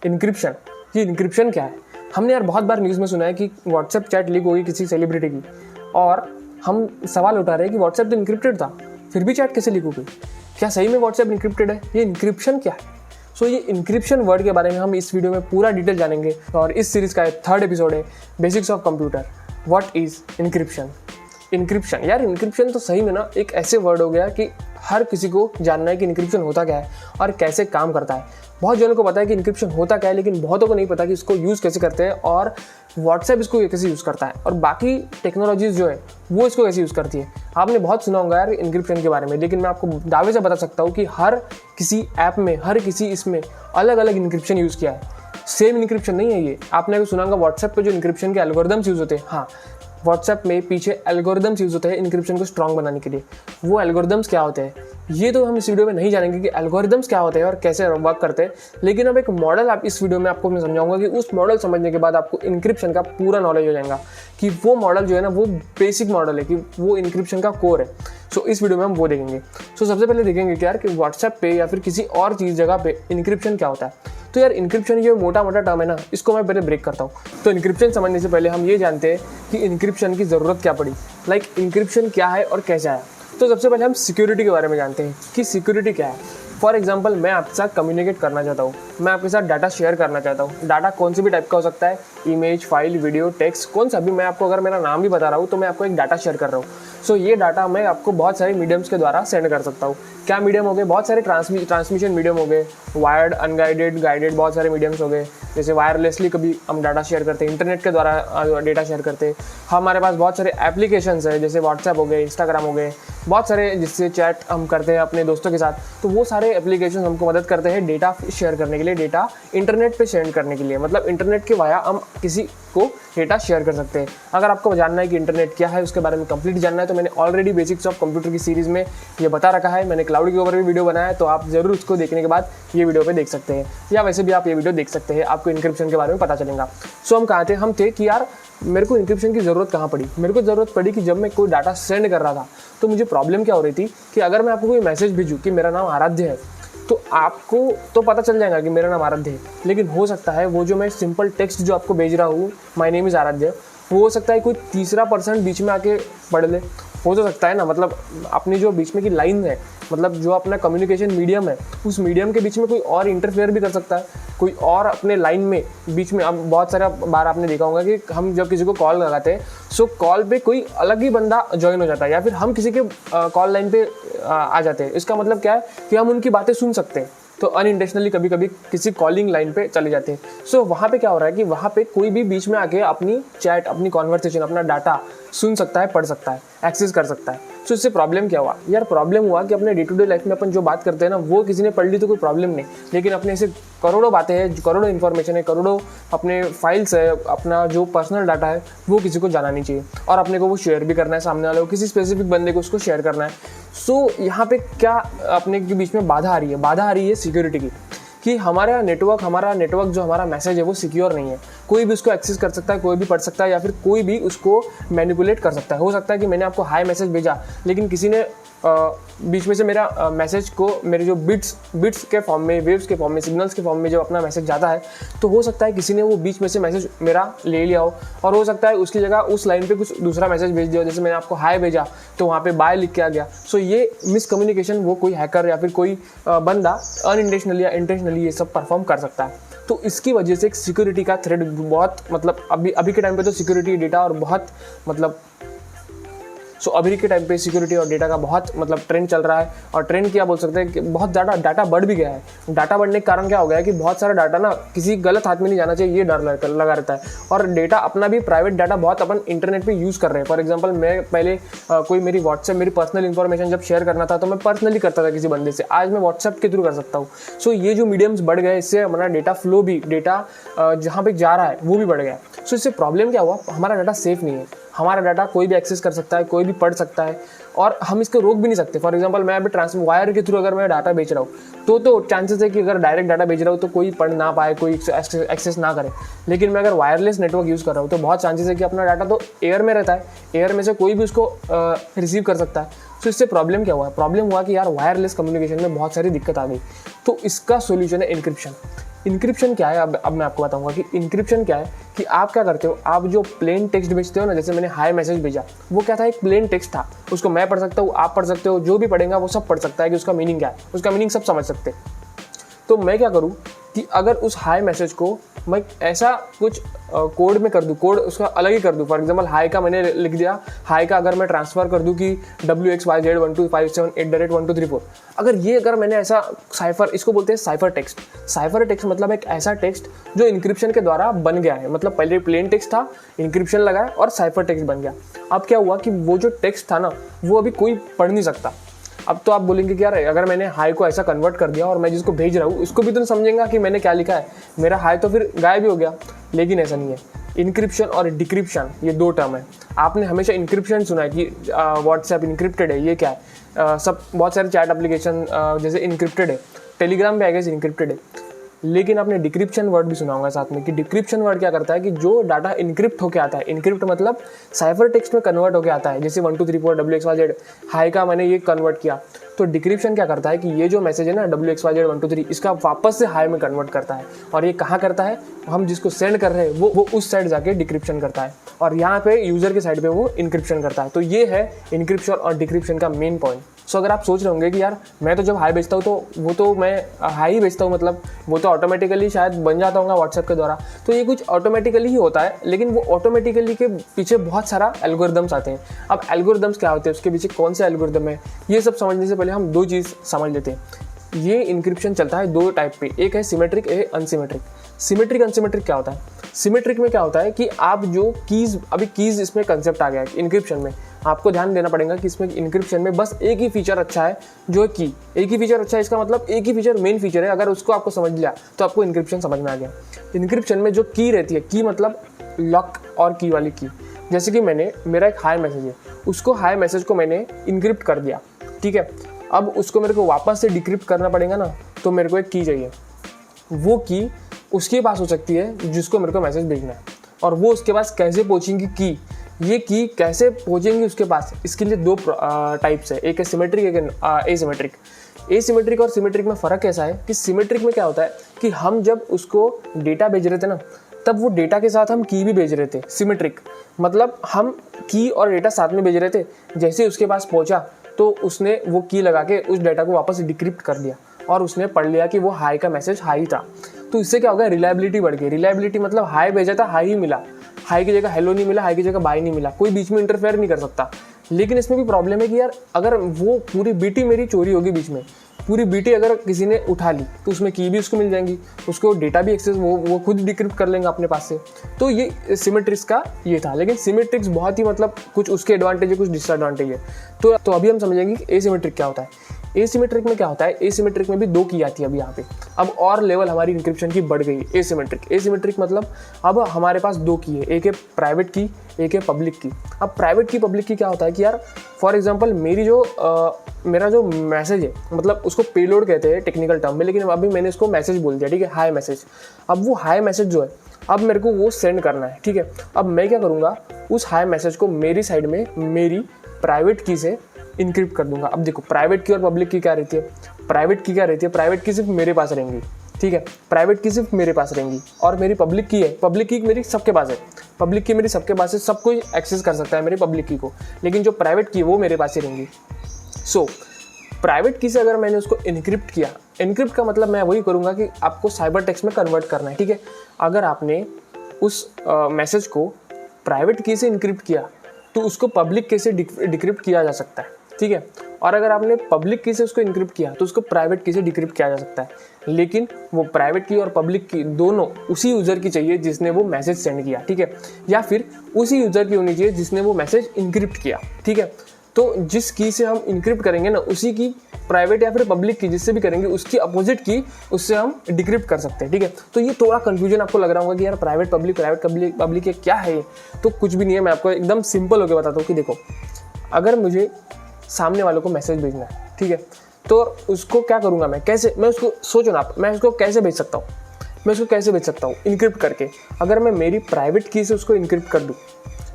Encryption, ये encryption क्या है? हमने यार बहुत बार न्यूज़ में सुना है कि व्हाट्सएप चैट लीक होगी किसी सेलिब्रिटी की, और हम सवाल उठा रहे हैं कि व्हाट्सएप तो इनक्रिप्टेड था, फिर भी चैट कैसे लीक हो गई? क्या सही में व्हाट्सएप इनक्रिप्टेड है? ये इनक्रिप्शन क्या है? सो ये इनक्रिप्शन वर्ड के बारे में हम इस वीडियो में पूरा डिटेल जानेंगे, और इस सीरीज़ का 3rd एपिसोड है basics of computer. What is encryption? Encryption, यार इनक्रिप्शन तो सही में ना एक ऐसे वर्ड हो गया कि हर किसी को जानना है कि इनक्रिप्शन होता क्या है और कैसे काम करता है। बहुत जनों को पता है कि इनक्रिप्शन होता क्या है, लेकिन बहुतों को नहीं पता कि इसको यूज़ कैसे करते हैं और व्हाट्सएप इसको कैसे यूज़ करता है, और बाकी टेक्नोलॉजीज़ जो है वो इसको कैसे यूज़ करती है। आपने बहुत सुना होगा यार इनक्रिप्शन के बारे में, लेकिन मैं आपको दावे से बता सकता हूँ कि हर किसी ऐप में, हर किसी इसमें अलग अलग इनक्रिप्शन यूज़ किया है। सेम इनक्रिप्शन नहीं है ये। आपने अगर सुना होगा व्हाट्सएप पे जो इनक्रिप्शन के एल्गोरिदम्स यूज़ होते हैं, हाँ, व्हाट्सएप में पीछे एल्गोरिदम्स यूज़ होते हैं इनक्रिप्शन को स्ट्रॉन्ग बनाने के लिए। वो एल्गोरिदम्स क्या होते हैं ये तो हम इस वीडियो में नहीं जानेंगे कि एल्गोरिदम्स क्या होते हैं और कैसे वर्क करते हैं, लेकिन अब एक मॉडल आप इस वीडियो में आपको मैं समझाऊंगा कि उस मॉडल समझने के बाद आपको इनक्रिप्शन का पूरा नॉलेज हो जाएगा कि वो मॉडल जो है ना वो बेसिक मॉडल है, कि वो इनक्रिप्शन का कोर है। सो इस वीडियो में हम वो देखेंगे। सो सबसे पहले देखेंगे कि यार कि व्हाट्सएप पे या फिर किसी और चीज़ जगह पे इनक्रिप्शन क्या होता है। तो यार इनक्रिप्शन ये मोटा मोटा टर्म है ना, इसको मैं पहले ब्रेक करता हूँ। तो इनक्रिप्शन समझने से पहले हम ये जानते हैं कि इनक्रिप्शन की ज़रूरत क्या पड़ी, लाइक इनक्रिप्शन क्या है और कैसे आया। तो सबसे पहले हम सिक्योरिटी के बारे में जानते हैं कि सिक्योरिटी क्या है। फॉर एग्जाम्पल, मैं आपके साथ कम्युनिकेट करना चाहता हूँ, मैं आपके साथ डाटा शेयर करना चाहता हूँ। डाटा कौन सी भी टाइप का हो सकता है, इमेज, फाइल, वीडियो, टेक्स्ट, कौन सा भी। मैं आपको अगर मेरा नाम भी बता रहा हूँ तो मैं आपको एक डाटा शेयर कर रहा हूँ। सो ये डाटा मैं आपको बहुत सारे मीडियम्स के द्वारा सेंड कर सकता हूँ। क्या मीडियम हो गए? बहुत सारे ट्रांसमिशन मीडियम हो गए, वायर्ड, अनगाइडेड, गाइडेड, बहुत सारे मीडियम्स हो गए। जैसे वायरलेसली कभी हम डाटा शेयर करते हैं, इंटरनेट के द्वारा डेटा शेयर करते हैं। हमारे पास बहुत सारे एप्लीकेशंस है, जैसे व्हाट्सएप हो गए, इंस्टाग्राम हो गए, बहुत सारे जिससे चैट हम करते हैं अपने दोस्तों के साथ। तो वो सारे एप्लीकेशन हमको मदद करते हैं डेटा शेयर करने के लिए, डेटा इंटरनेट पे सेंड करने के लिए। मतलब इंटरनेट के वाया हम किसी को डेटा शेयर कर सकते हैं। अगर आपको जानना है कि इंटरनेट क्या है, उसके बारे में कंप्लीट जानना है, तो मैंने ऑलरेडी बेसिक्स ऑफ कंप्यूटर की सीरीज़ में ये बता रखा है। मैंने क्लाउड के ऊपर भी वीडियो बनाया है, तो आप ज़रूर उसको देखने के बाद ये वीडियो पे देख सकते हैं, या वैसे भी आप ये वीडियो देख सकते हैं, आपको इनक्रिप्शन के बारे में पता चलेगा। सो हम कहाँ थे? हम थे कि यार मेरे को इनक्रिप्शन की ज़रूरत कहाँ पड़ी? मेरे को ज़रूरत पड़ी कि जब मैं कोई डाटा सेंड कर रहा था तो मुझे प्रॉब्लम क्या हो रही थी कि अगर मैं आपको कोई मैसेज भेजूँ कि मेरा नाम आराध्य है, तो आपको तो पता चल जाएगा कि मेरा नाम आराध्य है, लेकिन हो सकता है वो जो मैं सिंपल टेक्स्ट जो आपको भेज रहा हूँ, माय नेम इज़ आराध्य, वो हो सकता है कोई तीसरा पर्सन बीच में आके पढ़ ले। हो तो सकता है ना, मतलब अपनी जो बीच में की लाइन है, मतलब जो अपना कम्युनिकेशन मीडियम है, उस मीडियम के बीच में कोई और इंटरफेयर भी कर सकता है, कोई और अपने लाइन में बीच में। अब बहुत सारा बार आपने देखा होगा कि हम जब किसी को कॉल लगाते हैं, सो कॉल पे कोई अलग ही बंदा ज्वाइन हो जाता है, या फिर हम किसी के कॉल लाइन पे आ जाते हैं। इसका मतलब क्या है कि हम उनकी बातें सुन सकते हैं, तो अनइंटेंशनली कभी कभी किसी कॉलिंग लाइन पे चले जाते हैं। सो वहाँ पे क्या हो रहा है कि वहाँ पे कोई भी बीच में आके अपनी चैट, अपनी कॉन्वर्सेशन, अपना डाटा सुन सकता है, पढ़ सकता है, एक्सेस कर सकता है। सो इससे प्रॉब्लम क्या हुआ? यार प्रॉब्लम हुआ कि अपने डे टू डे लाइफ में अपन जो बात करते हैं ना, वो किसी ने पढ़ ली तो कोई प्रॉब्लम नहीं, लेकिन अपने ऐसे करोड़ों बातें हैं, करोड़ों इन्फॉर्मेशन है, करोड़ों अपने फाइल्स है, अपना जो पर्सनल डाटा है वो किसी को जाना नहीं चाहिए, और अपने को वो शेयर भी करना है, सामने वाले को, किसी स्पेसिफिक बंदे को उसको शेयर करना है। सो यहाँ पे क्या अपने के बीच में बाधा आ रही है? बाधा आ रही है सिक्योरिटी की, कि हमारा नेटवर्क जो हमारा मैसेज है वो सिक्योर नहीं है। कोई भी उसको एक्सेस कर सकता है, कोई भी पढ़ सकता है, या फिर कोई भी उसको मैनिपुलेट कर सकता है। हो सकता है कि मैंने आपको हाई मैसेज भेजा, लेकिन किसी ने बीच में से मेरा मैसेज को, मेरे जो बिट्स के फॉर्म में, वेव्स के फॉर्म में, सिग्नल्स के फॉर्म में जब अपना मैसेज जाता है, तो हो सकता है किसी ने वो बीच में से मैसेज मेरा ले लिया हो, और हो सकता है उसकी जगह उस लाइन पे कुछ दूसरा मैसेज भेज दिया हो। जैसे मैंने आपको हाई भेजा तो वहाँ पे बाय लिख के आ गया। सो ये मिसकम्युनिकेशन वो कोई हैकर या फिर कोई बंदा अनइंटेंशनली या इंटेंशनली ये सब परफॉर्म कर सकता है। तो इसकी वजह से एक सिक्योरिटी का थ्रेट बहुत, मतलब अभी के टाइम पे तो सिक्योरिटी डेटा और बहुत मतलब अभी के टाइम पे सिक्योरिटी और डेटा का बहुत मतलब ट्रेंड चल रहा है। और ट्रेंड क्या बोल सकते हैं कि बहुत ज़्यादा डाटा बढ़ भी गया है। डाटा बढ़ने के कारण क्या हो गया है कि बहुत सारा डाटा ना किसी गलत हाथ में नहीं जाना चाहिए, ये डर लगा रहता है। और डेटा अपना भी, प्राइवेट डाटा बहुत अपन इंटरनेट पे यूज़ कर रहे हैं। फॉर एग्जांपल, मैं पहले कोई मेरी व्हाट्सएप, मेरी पर्सनल इन्फॉर्मेशन जब शेयर करना था तो मैं पर्सनली करता था किसी बंदे से, आज मैं व्हाट्सएप के थ्रू कर सकता हूँ। सो ये जो मीडियम्स बढ़ गए, इससे हमारा डेटा फ्लो भी, डेटा जहाँ पे जा रहा है वो भी बढ़ गया। सो इससे प्रॉब्लम क्या हुआ? हमारा डाटा सेफ नहीं है। हमारा डाटा कोई भी एक्सेस कर सकता है, कोई भी पढ़ सकता है, और हम इसको रोक भी नहीं सकते। फॉर एग्जांपल, मैं अभी वायर के थ्रू अगर मैं डाटा बेच रहा हूँ तो चांसेस है कि अगर डायरेक्ट डाटा भेज रहा हूँ तो कोई पढ़ ना पाए, कोई एक्सेस ना करे। लेकिन मैं अगर वायरलेस नेटवर्क यूज़ कर रहा हूँ तो बहुत चांसेस है कि अपना डाटा तो एयर में रहता है, एयर में से कोई भी उसको रिसीव कर सकता है। तो इससे प्रॉब्लम क्या हुआ? प्रॉब्लम हुआ कि यार वायरलेस कम्युनिकेशन में बहुत सारी दिक्कत आ गई। तो इसका सोल्यूशन है इनक्रिप्शन। इंक्रिप्शन क्या है, अब मैं आपको बताऊंगा कि इंक्रिप्शन क्या है। कि आप क्या करते हो, आप जो प्लेन टेक्स्ट भेजते हो ना, जैसे मैंने हाई मैसेज भेजा, वो क्या था, एक प्लेन टेक्स्ट था, उसको मैं पढ़ सकता हूँ, आप पढ़ सकते हो, जो भी पढ़ेगा वो सब पढ़ सकता है कि उसका मीनिंग क्या है, उसका मीनिंग सब समझ सकते हैं। तो मैं क्या करूँ कि अगर उस हाई मैसेज को मैं ऐसा कुछ कोड में कर दूँ, कोड उसका अलग ही कर दूँ। फॉर एग्जांपल हाई का मैंने लिख दिया, हाई का अगर मैं ट्रांसफ़र कर दूँ कि WXYZ1257 8 1234, अगर मैंने ऐसा साइफर, इसको बोलते हैं साइफर टेक्स्ट। साइफर टेक्स्ट मतलब एक ऐसा टेक्स्ट जो इंक्रिप्शन के द्वारा बन गया है, मतलब पहले प्लेन टेक्स्ट था, इंक्रिप्शन लगाया और साइफर टेक्स्ट बन गया। अब क्या हुआ कि वो जो टेक्स्ट था ना, वो अभी कोई पढ़ नहीं सकता। अब तो आप बोलेंगे कि यार अगर मैंने हाई को ऐसा कन्वर्ट कर दिया और मैं जिसको भेज रहा हूँ उसको भी तो नहीं समझेगा कि मैंने क्या लिखा है, मेरा हाई तो फिर गायब ही हो गया। लेकिन ऐसा नहीं है। इंक्रिप्शन और डिक्रिप्शन ये दो टर्म है। आपने हमेशा इंक्रिप्शन सुना है कि व्हाट्सएप इंक्रिप्टेड है, ये क्या है, सब बहुत सारे चैट एप्लीकेशन जैसे इंक्रिप्टेड है, टेलीग्राम भी आई गेस इंक्रिप्टेड है। लेकिन आपने डिक्रिप्शन वर्ड भी सुना होगा साथ में, कि डिक्रिप्शन वर्ड क्या करता है कि जो डाटा इनक्रिप्ट होकर आता है, इनक्रिप्ट मतलब साइफर टेक्स्ट में कन्वर्ट होकर आता है, जैसे 1234 WXYZ हाई का मैंने ये कन्वर्ट किया, तो डिक्रिप्शन क्या करता है कि ये जो मैसेज है ना WXYZ 123 इसका वापस से हाई में कन्वर्ट करता है। और ये कहाँ करता है, हम जिसको सेंड कर रहे हैं वो उस साइड जाके डिक्रिप्शन करता है, और यहाँ पे यूजर के साइड पे वो इनक्रिप्शन करता है। तो ये है इनक्रिप्शन और डिक्रिप्शन का मेन पॉइंट। सो अगर आप सोच रहे होंगे कि यार मैं तो जब हाई भेजता हूँ तो वो तो मैं हाई ही भेजता हूँ, मतलब वो तो ऑटोमेटिकली शायद बन जाता होगा व्हाट्सएप के द्वारा, तो ये कुछ ऑटोमेटिकली ही होता है। लेकिन वो ऑटोमेटिकली के पीछे बहुत सारा एल्गोरिदम्स आते हैं। अब एल्गोरिदम्स क्या होते हैं, उसके पीछे कौन से एल्गोरिदम है, ये सब समझने से पहले हम दो चीज़ समझ लेते हैं। ये इंक्रिप्शन चलता है दो टाइप पे, एक है सिमेट्रिक, एक है अनसिमेट्रिक। सिमेट्रिक अनसिमेट्रिक क्या होता है, सिमेट्रिक में क्या होता है कि आप जो कीज़, अभी कीज़ इसमें कंसेप्ट आ गया है इंक्रिप्शन में, आपको ध्यान देना पड़ेगा कि इसमें इंक्रिप्शन में बस एक ही फीचर अच्छा है, जो है की। एक ही फीचर अच्छा है, इसका मतलब एक ही फीचर मेन फीचर है। अगर उसको आपको समझ लिया तो आपको इंक्रिप्शन समझ में आ गया। इंक्रिप्शन में जो की रहती है, की मतलब लॉक और की वाली की। जैसे कि मेरा एक हाई मैसेज है, उसको हाई मैसेज को मैंने इंक्रिप्ट कर दिया, ठीक है। अब उसको मेरे को वापस से डिक्रिप्ट करना पड़ेगा ना, तो मेरे को एक की चाहिए। वो की उसके पास हो सकती है जिसको मेरे को मैसेज भेजना है, और वो उसके पास कैसे पहुंचेंगी की, ये की कैसे पहुंचेंगी उसके पास, इसके लिए दो टाइप्स है, एक है सिमेट्रिक, एक है एसिमेट्रिक। एसिमेट्रिक और सिमेट्रिक में फ़र्क कैसा है कि सिमेट्रिक में क्या होता है कि हम जब उसको डेटा भेज रहे थे ना, तब वो डेटा के साथ हम की भी भेज रहे थे। सिमेट्रिक मतलब हम की और डेटा साथ में भेज रहे थे, जैसे उसके पास पहुंचा तो उसने वो की लगा के उस डेटा को वापस डिक्रिप्ट कर दिया और उसने पढ़ लिया कि वो हाई का मैसेज हाई था। तो इससे क्या होगा, रिलायबिलिटी बढ़ गई। रिलायबिलिटी मतलब हाई भेजा था, हाई ही मिला, हाई की जगह हेलो नहीं मिला, हाई की जगह बाय नहीं मिला, कोई बीच में इंटरफेयर नहीं कर सकता। लेकिन इसमें भी प्रॉब्लम है कि यार अगर वो पूरी बीटी मेरी चोरी होगी, बीच में पूरी बीटी अगर किसी ने उठा ली तो उसमें की भी उसको मिल जाएंगी, उसको डेटा भी एक्सेस वो खुद डिक्रिप्ट कर लेंगे अपने पास से। तो ये सिमेट्रिक्स का ये था। लेकिन सिमेट्रिक्स बहुत ही मतलब कुछ उसके एडवांटेज है, कुछ डिसएडवांटेज है। तो अभी हम समझेंगे कि एसिमेट्रिक क्या होता है। एसिमेट्रिक में क्या होता है, एसिमेट्रिक में भी दो की आती है अभी यहाँ पे। अब और लेवल हमारी इंक्रिप्शन की बढ़ गई। एसिमेट्रिक मतलब अब हमारे पास दो की है, एक है प्राइवेट की, एक है पब्लिक की। अब प्राइवेट की पब्लिक की क्या होता है कि यार फॉर एग्जांपल मेरा जो मैसेज है, मतलब उसको पेलोड कहते हैं टेक्निकल टर्म में, लेकिन अभी मैंने इसको मैसेज बोल दिया, ठीक है, हाई मैसेज। अब वो हाई मैसेज जो है, अब मेरे को वो सेंड करना है, ठीक है। अब मैं क्या करूँगा, उस हाई मैसेज को मेरी साइड में मेरी प्राइवेट की से इनक्रिप्ट कर दूंगा। अब देखो प्राइवेट की और पब्लिक की क्या रहती है, प्राइवेट की क्या रहती है, प्राइवेट की सिर्फ मेरे पास रहेंगी, ठीक है, प्राइवेट की सिर्फ मेरे पास रहेंगी। और मेरी पब्लिक की है, पब्लिक की मेरी सबके पास है, पब्लिक की मेरी सबके पास है, सब कोई एक्सेस कर सकता है मेरी पब्लिक की को, लेकिन जो प्राइवेट की वो मेरे पास ही रहेंगी। सो प्राइवेट की से अगर मैंने उसको इनक्रिप्ट किया, इनक्रिप्ट का मतलब मैं वही करूँगा कि आपको साइबर टेक्स्ट में कन्वर्ट करना है, ठीक है। अगर आपने उस मैसेज को प्राइवेट की से इनक्रिप्ट किया तो उसको पब्लिक की से डिक्रिप्ट किया जा सकता है, ठीक है। और अगर आपने पब्लिक की से उसको इनक्रिप्ट किया तो उसको प्राइवेट की से डिक्रिप्ट किया जा सकता है। लेकिन वो प्राइवेट की और पब्लिक की दोनों उसी यूज़र की चाहिए जिसने वो मैसेज सेंड किया, ठीक है, या फिर उसी यूज़र की होनी चाहिए जिसने वो मैसेज इनक्रिप्ट किया, ठीक है। तो जिस की से हम इनक्रिप्ट करेंगे ना, उसी की प्राइवेट या फिर पब्लिक की जिससे भी करेंगे उसकी अपोजिट की उससे हम डिक्रिप्ट कर सकते हैं, ठीक है। तो ये थोड़ा कंफ्यूजन आपको लग रहा होगा कि यार प्राइवेट पब्लिक क्या है ये, तो कुछ भी नहीं है। मैं आपको एकदम सिंपल होकर बताता हूँ कि देखो, अगर मुझे सामने वालों को मैसेज भेजना है, ठीक है, तो उसको क्या करूँगा मैं, कैसे, मैं उसको सोचो ना, मैं उसको कैसे भेज सकता हूँ, मैं उसको कैसे भेज सकता हूँ इनक्रिप्ट करके। अगर मैं मेरी प्राइवेट की से उसको इनक्रिप्ट कर दूँ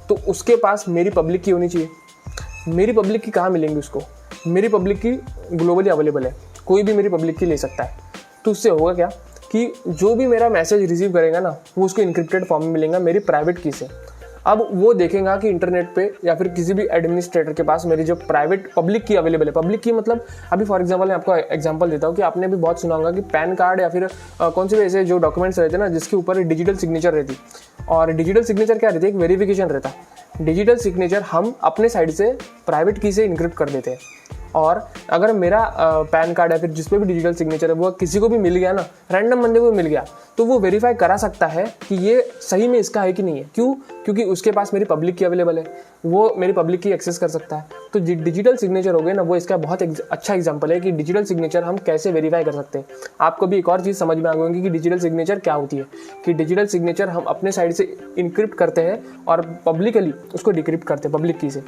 तो उसके पास मेरी पब्लिक की होनी चाहिए। मेरी पब्लिक की कहाँ मिलेंगी उसको, मेरी पब्लिक की ग्लोबली अवेलेबल है, कोई भी मेरी पब्लिक की ले सकता है। तो उससे होगा क्या कि जो भी मेरा मैसेज रिसीव करेगा ना वो उसको इनक्रिप्टेड फॉर्म में मिलेगा मेरी प्राइवेट की से। अब वो देखेगा कि इंटरनेट पे या फिर किसी भी एडमिनिस्ट्रेटर के पास मेरी जो प्राइवेट पब्लिक की अवेलेबल है। पब्लिक की मतलब अभी फॉर एग्जांपल मैं आपको एग्जांपल देता हूँ कि आपने भी बहुत सुना होगा कि पैन कार्ड या फिर कौन से भी ऐसे जो डॉक्यूमेंट्स रहते हैं ना जिसके ऊपर डिजिटल सिग्नेचर रहती, और डिजिटल सिग्नेचर क्या रहती है, एक वेरिफिकेशन रहता। डिजिटल सिग्नेचर हम अपने साइड से प्राइवेट की से इनक्रिप्ट कर देते हैं, और अगर मेरा पैन कार्ड या फिर जिस पे भी डिजिटल सिग्नेचर है वो किसी को भी मिल गया ना, रैंडम बंदे को मिल गया, तो वो वेरीफाई करा सकता है कि ये सही में इसका है कि नहीं है। क्यों? क्योंकि उसके पास मेरी पब्लिक की अवेलेबल है, वो मेरी पब्लिक की एक्सेस कर सकता है। तो डिजिटल सिग्नेचर हो गए ना, वो इसका बहुत अच्छा एग्जांपल है कि डिजिटल सिग्नेचर हम कैसे वेरीफाई कर सकते हैं। आपको भी एक और चीज़ समझ में आ गई कि डिजिटल सिग्नेचर क्या होती है, कि डिजिटल सिग्नेचर हम अपने साइड से इनक्रिप्ट करते हैं और पब्लिकली उसको डिक्रिप्ट करते हैं पब्लिक की से।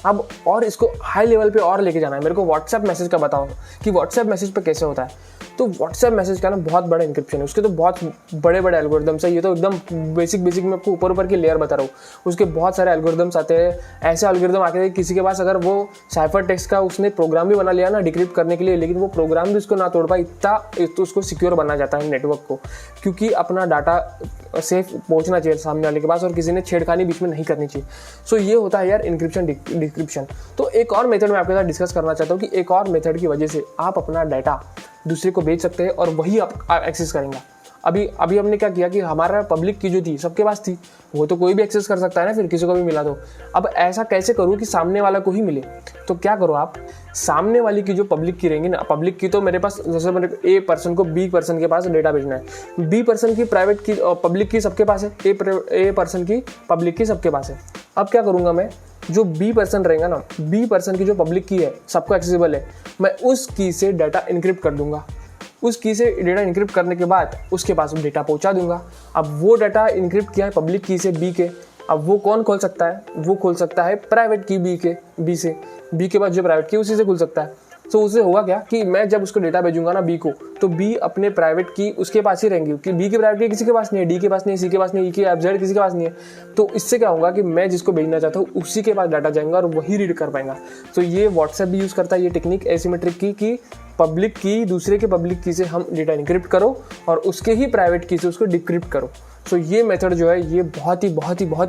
अब और इसको हाई लेवल पे और लेके जाना है, मेरे को व्हाट्सएप मैसेज का बताओ कि व्हाट्सएप मैसेज पे कैसे होता है। तो व्हाट्सएप मैसेज का ना बहुत बड़ा इंक्रिप्शन है, उसके तो बहुत बड़े बड़े एल्गोरिदम्स है। ये तो एकदम बेसिक मैं आपको ऊपर की लेयर बता रहा हूँ, उसके बहुत सारे एल्गोरिदम्स आते हैं। ऐसे एल्गोरिदम आते हैं किसी के पास अगर वो साइफर टेक्स्ट का उसने प्रोग्राम भी बना लिया ना डिक्रिप्ट करने के लिए, लेकिन वो प्रोग्राम भी उसको ना तोड़ पाए इतना तो उसको सिक्योर बना जाता है नेटवर्क को, क्योंकि अपना डाटा सेफ पहुंचना चाहिए सामने वाले के पास और किसी ने छेड़खानी बीच में नहीं करनी चाहिए। सो ये होता है यार इंक्रिप्शन डिक्रिप्शन। तो एक और मेथड मैं आपके साथ डिस्कस करना चाहता हूँ कि एक और मेथड की वजह से आप अपना डाटा दूसरे को बेच सकते हैं और वही आप एक्सेस करेंगे। अभी हमने क्या किया कि हमारा पब्लिक की जो थी सबके पास थी, वो तो कोई भी एक्सेस कर सकता है ना, फिर किसी को भी मिला तो। अब ऐसा कैसे करूँ कि सामने वाला को ही मिले? तो क्या करो आप, सामने वाली की जो पब्लिक की रहेंगी ना, पब्लिक की तो मेरे पास जैसे मेरे ए पर्सन को बी पर्सन के पास डेटा भेजना है, बी पर्सन की प्राइवेट की पब्लिक की सबके पास है, ए पर्सन की पब्लिक की सबके पास है। अब क्या करूँगा मैं, जो बी पर्सन रहेगा ना, बी पर्सन की जो पब्लिक की है सबको एक्सेसिबल है, मैं उस की से डाटा इनक्रिप्ट कर दूंगा। उस की से डेटा इनक्रिप्ट करने के बाद उसके पास डेटा पहुंचा दूंगा। अब वो डाटा इनक्रिप्ट किया है पब्लिक की से बी के, अब वो कौन खोल सकता है? वो खोल सकता है प्राइवेट की बी से, बी के पास जो प्राइवेट की उसी से खुल सकता है। तो उससे होगा क्या कि मैं जब उसको डेटा भेजूंगा ना बी को, तो बी अपने प्राइवेट की उसके पास ही रहेंगे, क्योंकि बी की प्राइवेट की किसी के पास नहीं है, डी के पास नहीं है, सी के पास नहीं है, ई के एफ जेड किसी के पास नहीं है। तो इससे क्या होगा कि मैं जिसको भेजना चाहता हूँ उसी के पास डाटा जाएगा और वही रीड कर पाएगा। तो ये व्हाट्सएप भी यूज़ करता है ये टेक्निक एसिमेट्रिक की, कि पब्लिक की दूसरे के पब्लिक की से हम डेटा इनक्रिप्ट करो और उसके ही प्राइवेट की से उसको डिक्रिप्ट करो। सो ये मेथड जो है ये बहुत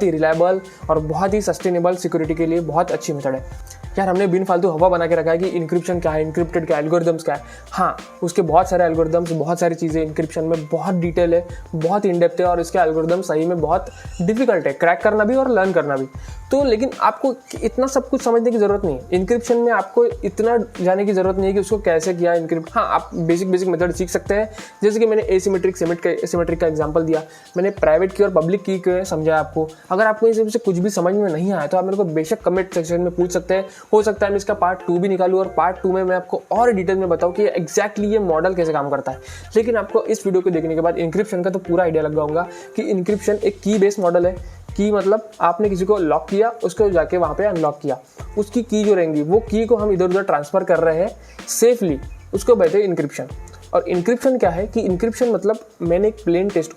ही रिलायबल और बहुत ही सस्टेनेबल सिक्योरिटी के लिए बहुत अच्छी मेथड है। यार हमने बिन फालतू हवा बना के रखा है कि इंक्रिप्शन क्या है, इंक्रिप्टेड क्या है, एल्गोरिदम्स क्या है। हाँ, उसके बहुत सारे एल्गोरिदम्स, बहुत सारी चीज़ें इंक्रिप्शन में बहुत डिटेल है, बहुत इन डेप्थ है, और इसके एल्गोरिदम सही में बहुत डिफिकल्ट है क्रैक करना भी और लर्न करना भी। तो लेकिन आपको इतना सब कुछ समझने की ज़रूरत नहीं है। इंक्रिप्शन में आपको इतना जाने की ज़रूरत नहीं है कि उसको कैसे किया इंक्रिप्ट। हाँ, आप बेसिक मेथड सीख सकते हैं, जैसे कि मैंने एसिमेट्रिक का एग्जांपल दिया, मैंने प्राइवेट की और पब्लिक की समझाया आपको। अगर आपको इससे कुछ भी समझ में नहीं आया तो आप मेरे को बेशक कमेंट सेक्शन में पूछ सकते हैं। हो सकता है मैं इसका पार्ट 2 भी निकालूँ और पार्ट 2 में मैं आपको और डिटेल में बताऊँ कि एग्जैक्टली ये मॉडल कैसे काम करता है। लेकिन आपको इस वीडियो को देखने के बाद इंक्रिप्शन का तो पूरा आइडिया लग गया होगा कि इंक्रिप्शन एक की बेस्ड मॉडल है। की मतलब आपने किसी को लॉक किया, उसको जाके वहाँ पे अनलॉक किया, उसकी की जो रहेंगी वो की को हम इधर उधर ट्रांसफर कर रहे हैं सेफली, उसको कहते हैं इंक्रिप्शन। और इंक्रिप्शन क्या है कि इंक्रिप्शन मतलब मैंने एक प्लेन टेक्स्ट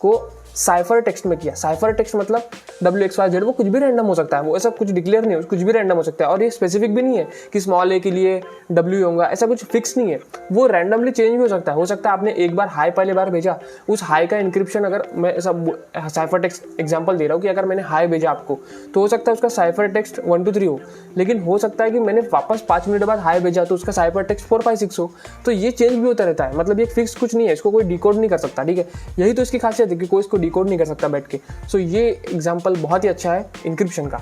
को साइफर टेक्स्ट में किया। साइफर टेक्स्ट मतलब WXYZ, वो कुछ भी रैंडम हो सकता है, वो ऐसा कुछ डिक्लेयर नहीं है, कुछ भी रैंडम हो सकता है। और ये स्पेसिफिक भी नहीं है कि स्मॉल ए के लिए W होगा, ऐसा कुछ फिक्स नहीं है, वो रैंडमली चेंज भी हो सकता है। हो सकता है आपने एक बार हाई पहले बार भेजा, उस हाई का इंक्रिप्शन, अगर मैं ऐसा साइफर टेक्स्ट एग्जाम्पल दे रहा हूँ कि अगर मैंने हाई भेजा आपको, तो हो सकता है उसका साइफर टेक्स्ट 1 2 3 हो, लेकिन हो सकता है कि मैंने वापस 5 मिनट बाद हाई भेजा तो उसका साइफर टेक्स्ट 4 5 6 हो। तो ये चेंज भी होता रहता है, मतलब ये फिक्स कुछ नहीं है, इसको कोई डिकोड नहीं कर सकता। ठीक है, यही तो इसकी खासियत है कि कोई इसको डिकोड नहीं कर सकता बैठ के। सो ये एग्जाम्पल बहुत ही अच्छा है इंक्रिप्शन का।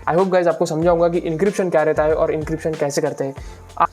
आई होप गाइज आपको समझा होगा कि इंक्रिप्शन क्या रहता है और इंक्रिप्शन कैसे करते हैं।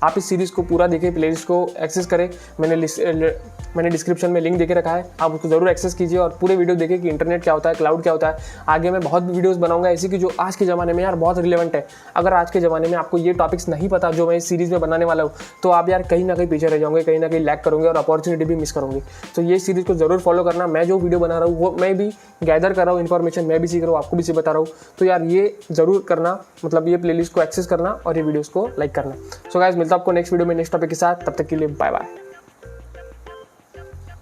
आप इस सीरीज़ को पूरा देखें, प्लेलिस्ट को एक्सेस करें, मैंने डिस्क्रिप्शन में लिंक देके रखा है, आप उसको ज़रूर एक्सेस कीजिए और पूरे वीडियो देखें कि इंटरनेट क्या होता है, क्लाउड क्या होता है। आगे मैं बहुत वीडियोस बनाऊंगा ऐसी कि जो आज के ज़माने में यार बहुत रिलेवेंट है। अगर आज के ज़माने में आपको ये टॉपिक्स नहीं पता जो मैं इस सीरीज़ में बनाने वाला हूँ, तो आप यार कहीं ना कहीं पीछे रह जाओगे, कहीं ना कहीं लैग करोगे और अपॉर्चुनिटी भी मिस करोगे। तो ये सीरीज़ को ज़रूर फॉलो करना। मैं जो वीडियो बना रहा हूँ वो मैं भी गैदर कर रहा हूँ इन्फॉर्मेशन, मैं भी सीख रहा हूँ, आपको भी बता रहा हूँ। तो यार ये ज़रूर करना, मतलब ये प्लेलिस्ट को एक्सेस करना और ये वीडियोस को लाइक करना। सो गाइस मिलता हूं आपको नेक्स्ट वीडियो में नेक्स्ट टॉपिक के साथ, तब तक के लिए बाय बाय।